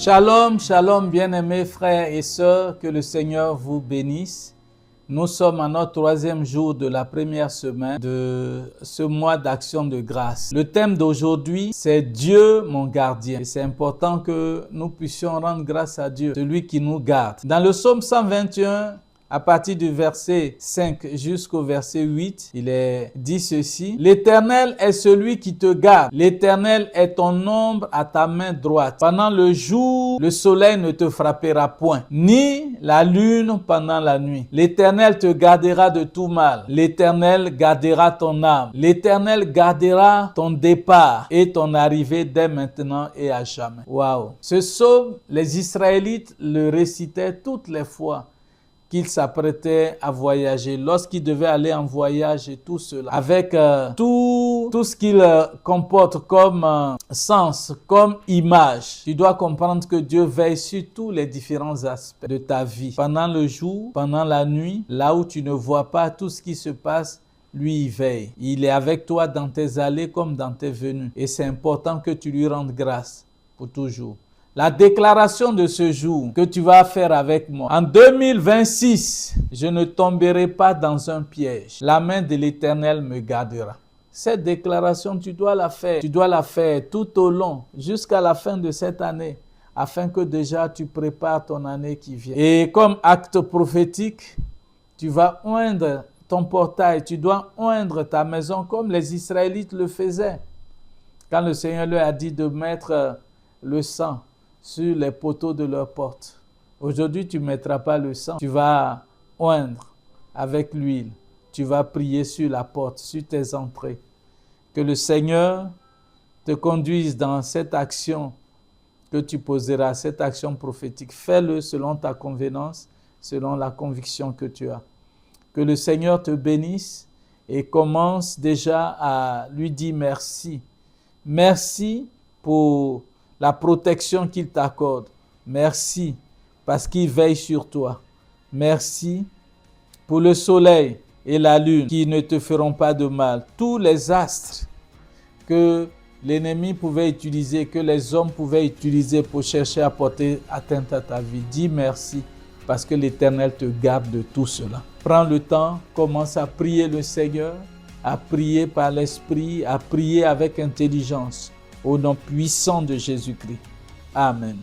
Shalom, shalom, bien-aimés frères et sœurs, que le Seigneur vous bénisse. Nous sommes à notre troisième jour de la première semaine de ce mois d'action de grâce. Le thème d'aujourd'hui, c'est Dieu mon gardien. Et c'est important que nous puissions rendre grâce à Dieu, celui qui nous garde. Dans le psaume 121, à partir du verset 5 jusqu'au verset 8, il est dit ceci. L'Éternel est celui qui te garde. L'Éternel est ton ombre à ta main droite. Pendant le jour, le soleil ne te frappera point, ni la lune pendant la nuit. L'Éternel te gardera de tout mal. L'Éternel gardera ton âme. L'Éternel gardera ton départ et ton arrivée dès maintenant et à jamais. Waouh! Ce psaume, les Israélites le récitaient toutes les fois qu'ils s'apprêtaient à voyager, lorsqu'ils devaient aller en voyage et tout cela, avec tout ce qu'il comporte comme sens, comme image. Tu dois comprendre que Dieu veille sur tous les différents aspects de ta vie. Pendant le jour, pendant la nuit, là où tu ne vois pas tout ce qui se passe, lui, il veille. Il est avec toi dans tes allées comme dans tes venues. Et c'est important que tu lui rendes grâce pour toujours. La déclaration de ce jour que tu vas faire avec moi. En 2026, je ne tomberai pas dans un piège. La main de l'Éternel me gardera. Cette déclaration, tu dois la faire. Tu dois la faire tout au long, jusqu'à la fin de cette année, afin que déjà tu prépares ton année qui vient. Et comme acte prophétique, tu vas oindre ton portail, tu dois oindre ta maison comme les Israélites le faisaient. Quand le Seigneur leur a dit de mettre le sang sur les poteaux de leur porte. Aujourd'hui, tu ne mettras pas le sang. Tu vas oindre avec l'huile. Tu vas prier sur la porte, sur tes entrées. Que le Seigneur te conduise dans cette action que tu poseras, cette action prophétique. Fais-le selon ta convenance, selon la conviction que tu as. Que le Seigneur te bénisse et commence déjà à lui dire merci. Merci pour la protection qu'il t'accorde. Merci parce qu'il veille sur toi. Merci pour le soleil et la lune qui ne te feront pas de mal. Tous les astres que l'ennemi pouvait utiliser, que les hommes pouvaient utiliser pour chercher à porter atteinte à ta vie. Dis merci parce que l'Éternel te garde de tout cela. Prends le temps, commence à prier le Seigneur, à prier par l'Esprit, à prier avec intelligence. Au nom puissant de Jésus-Christ. Amen.